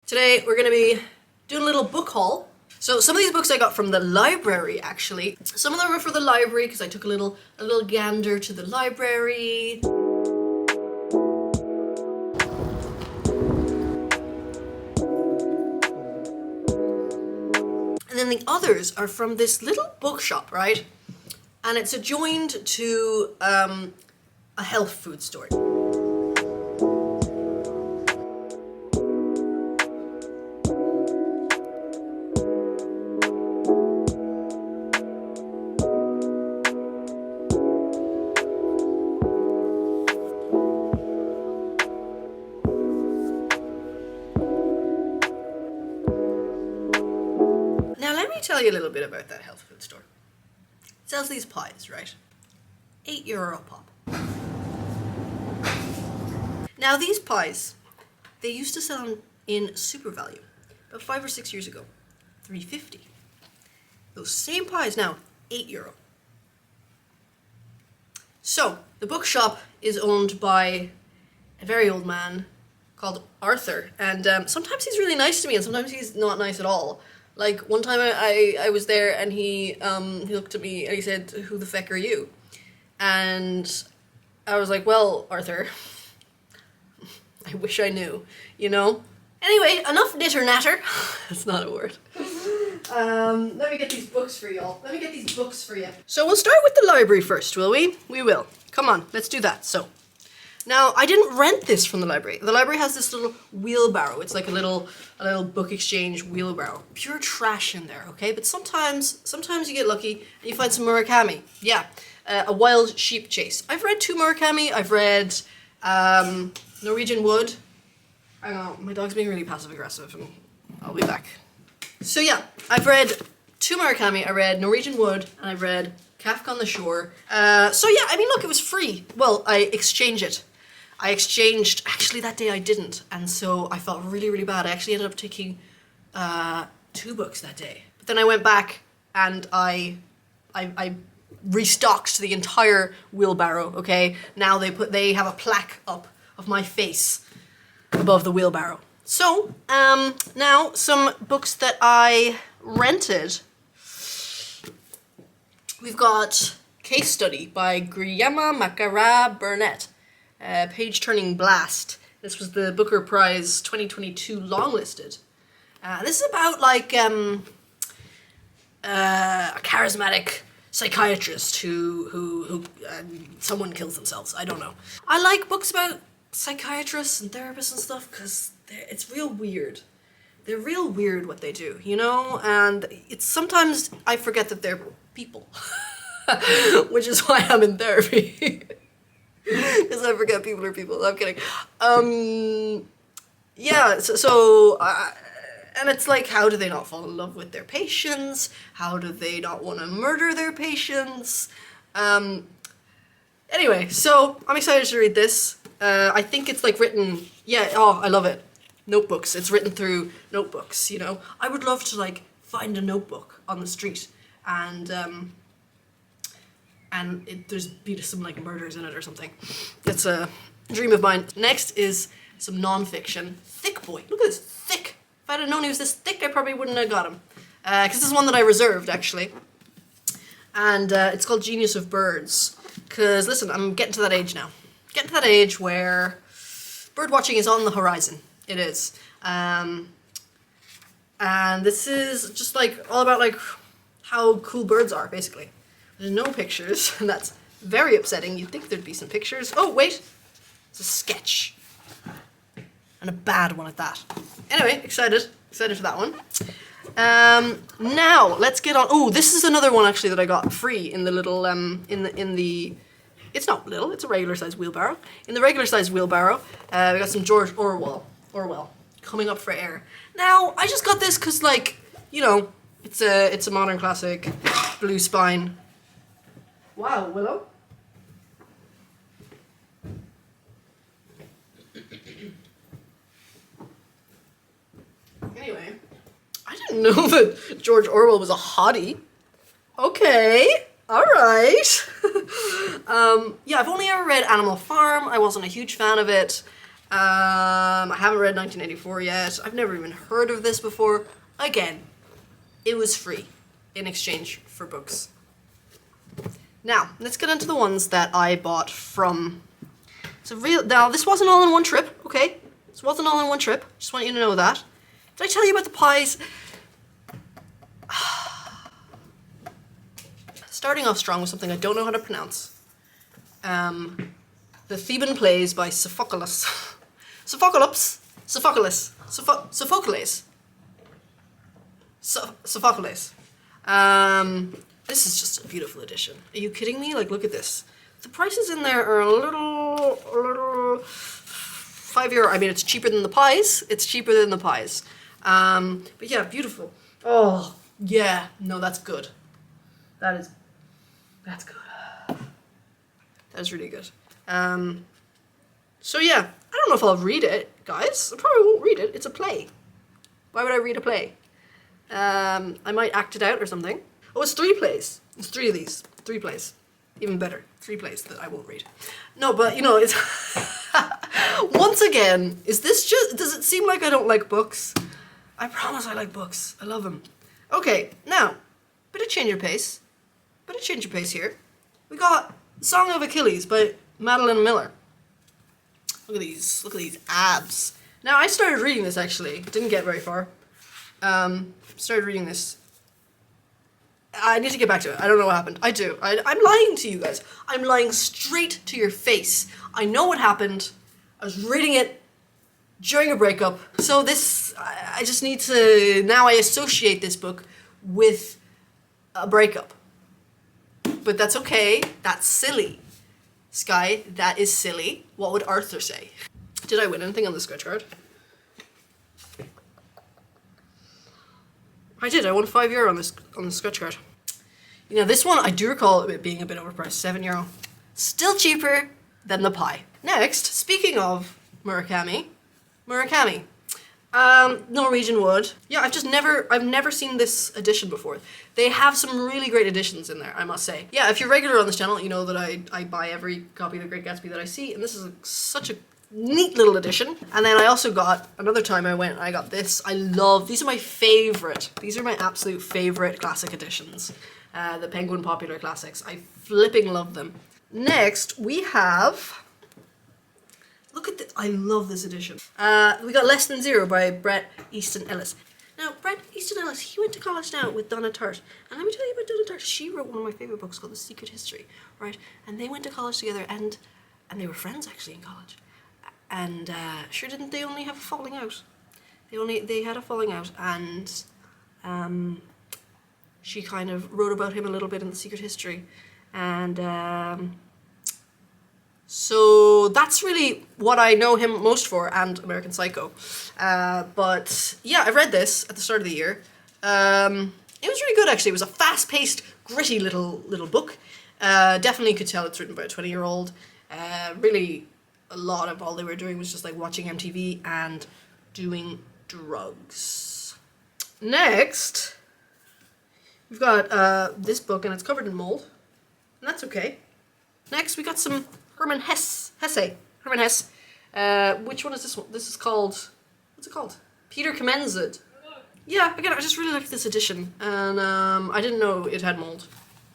Today we're gonna be doing a little book haul. So some of these books I got from the library actually. Some of them were for the library because I took a little gander to the library. And then the others are from this little bookshop, right? And it's adjoined to a health food store. Now let me tell you a little bit about that health food store. It sells these pies, right? €8 a pop. Now these pies, they used to sell in Super Value about 5 or 6 years ago, $3.50. Those same pies now, €8. So the bookshop is owned by a very old man called Arthur, and sometimes he's really nice to me and sometimes he's not nice at all. Like one time I was there and he looked at me and he said, "Who the feck are you?" And I was like, "Well, Arthur, I wish I knew, you know?" Anyway, enough knitter natter. That's not a word. Let me get these books for y'all. Let me get these books for you. So we'll start with the library first, will we? We will. Come on, let's do that. So, now I didn't rent this from the library. The library has this little wheelbarrow. It's like a little book exchange wheelbarrow. Pure trash in there, okay? But sometimes you get lucky and you find some Murakami. Yeah, a wild sheep chase. I've read 2 Murakami. I've read Norwegian Wood. I don't know, my dog's being really passive aggressive and I'll be back. So yeah, I've read 2 Murakami. I read Norwegian Wood and I've read Kafka on the Shore. So yeah, I mean look, it was free. Well, I exchanged it. Actually that day I didn't, and so I felt really, really bad. I actually ended up taking 2 books that day. But then I went back and I restocked the entire wheelbarrow, okay? Now they have a plaque up of my face above the wheelbarrow. So, now some books that I rented. We've got Case Study by Guillaume Macara Burnett. Page-turning blast. This was the Booker Prize 2022 longlisted. This is about like a charismatic psychiatrist who someone kills themselves. I don't know. I like books about psychiatrists and therapists and stuff because it's real weird. They're real weird what they do, you know? And it's sometimes I forget that they're people, which is why I'm in therapy. Because I forget people are people. I'm kidding. Yeah, and it's like, how do they not fall in love with their patients? How do they not want to murder their patients? Anyway, so I'm excited to read this. I think it's like written, yeah, oh, I love it. Notebooks. It's written through notebooks, you know? I would love to like find a notebook on the street and there's be some like murders in it or something. It's a dream of mine. Next is some non-fiction. Thick boy. Look at this, thick. If I'd have known he was this thick, I probably wouldn't have got him. Because this is one that I reserved actually. And it's called Genius of Birds. Because listen, I'm getting to that age now. Getting to that age where bird watching is on the horizon. It is. And this is just like all about like how cool birds are basically. There's no pictures, and that's very upsetting. You'd think there'd be some pictures. Oh, wait. It's a sketch. And a bad one at that. Anyway, excited for that one. Now, let's get on. Oh, this is another one, actually, that I got free in the little, it's not little, it's a regular-sized wheelbarrow. In the regular-sized wheelbarrow, we got some George Orwell, coming up for air. Now, I just got this because, like, you know, it's a modern classic, blue spine. Wow, Willow. Anyway, I didn't know that George Orwell was a hottie. Okay, all right. Yeah, I've only ever read Animal Farm. I wasn't a huge fan of it. I haven't read 1984 yet. I've never even heard of this before. Again, it was free in exchange for books. Now, let's get into the ones that I bought from... Now, this wasn't all in one trip, okay? This wasn't all in one trip. Just want you to know that. Did I tell you about the pies? Starting off strong with something I don't know how to pronounce. The Theban Plays by Sophocles. Sophocles. This is just a beautiful edition. Are you kidding me? Like, look at this. The prices in there are a little €5. I mean, it's cheaper than the pies. It's cheaper than the pies. But yeah, beautiful. Oh, yeah. No, that's good. That's good. That is really good. So yeah, I don't know if I'll read it, guys. I probably won't read it. It's a play. Why would I read a play? I might act it out or something. Oh, it's 3 plays. It's 3 of these. 3 plays. Even better. 3 plays that I won't read. No, but you know, it's... Once again, is this just... Does it seem like I don't like books? I promise I like books. I love them. Okay, now, bit of change of pace. Bit of change of pace here. We got Song of Achilles by Madeline Miller. Look at these abs. Now, I started reading this actually. Didn't get very far. Started reading this. I need to get back to it. I don't know what happened. I do. I'm lying to you guys. I'm lying straight to your face. I know what happened. I was reading it during a breakup. So this, I just need to, now I associate this book with a breakup. But that's okay. That's silly. Sky, that is silly. What would Arthur say? Did I win anything on the scratch card? I did. I won €5 on the scratch card. You know, this one I do recall it being a bit overpriced. €7. Still cheaper than the pie. Next, speaking of Murakami. Norwegian Wood. Yeah, I've never seen this edition before. They have some really great editions in there, I must say. Yeah, if you're regular on this channel, you know that I buy every copy of The Great Gatsby that I see, and this is such a neat little edition. And then I also got, another time I got this. I love, these are my favorite. These are my absolute favorite classic editions. The Penguin Popular Classics. I flipping love them. Next, we have, look at this, I love this edition. We got Less Than Zero by Bret Easton Ellis. Now, Bret Easton Ellis, he went to college now with Donna Tartt. And let me tell you about Donna Tartt. She wrote one of my favorite books called The Secret History, right? And they went to college together, and they were friends actually in college. And sure didn't they only have a falling out? They had a falling out, and she kind of wrote about him a little bit in The Secret History. And so that's really what I know him most for, and American Psycho. But yeah, I read this at the start of the year. It was really good actually. It was a fast-paced, gritty little book. Definitely could tell it's written by a 20-year-old. Really, a lot of all they were doing was just like watching MTV and doing drugs. Next, we've got this book, and it's covered in mold, and that's okay. Next, we got some Hermann Hesse. Hermann Hesse. Which one is this one? This is called, what's it called? Peter Commensed. Yeah, again, I just really liked this edition, and I didn't know it had mold.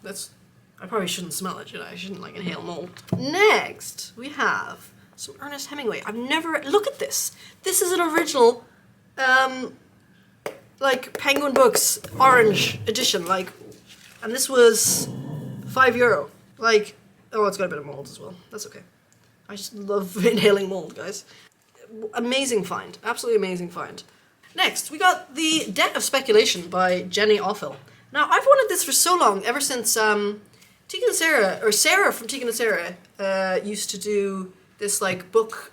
I probably shouldn't smell it, should I? I shouldn't like inhale mold. Next, we have some Ernest Hemingway. Look at this. This is an original, like Penguin Books orange edition, like, and this was €5. Like, oh, it's got a bit of mold as well. That's okay. I just love inhaling mold, guys. Amazing find. Absolutely amazing find. Next, we got The Debt of Speculation by Jenny Offill. Now, I've wanted this for so long, ever since Tegan and Sarah, or Sarah from Tegan and Sarah, used to do this like book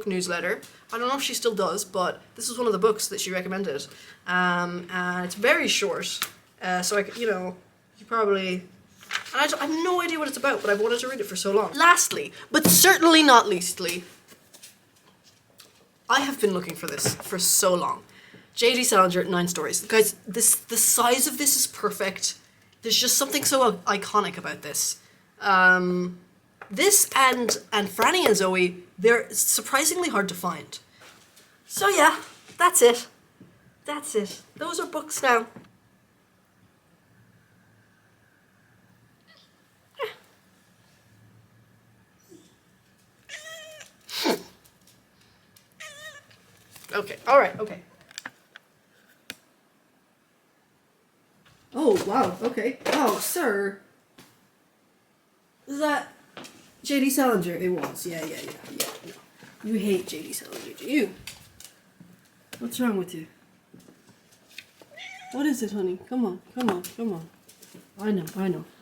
newsletter. I don't know if she still does, but this was one of the books that she recommended. And it's very short, so you probably... I have no idea what it's about, but I've wanted to read it for so long. Lastly, but certainly not leastly, I have been looking for this for so long. J.D. Salinger, 9 Stories. Guys, the size of this is perfect. There's just something so iconic about this. this and Franny and Zoe, they're surprisingly hard to find. So yeah, that's it. That's it. Those are books now. Okay, alright, okay. Oh, wow, okay. Oh, sir. Is that J.D. Salinger? It was, yeah. No. You hate J.D. Salinger, do you? What's wrong with you? What is it, honey? Come on. I know.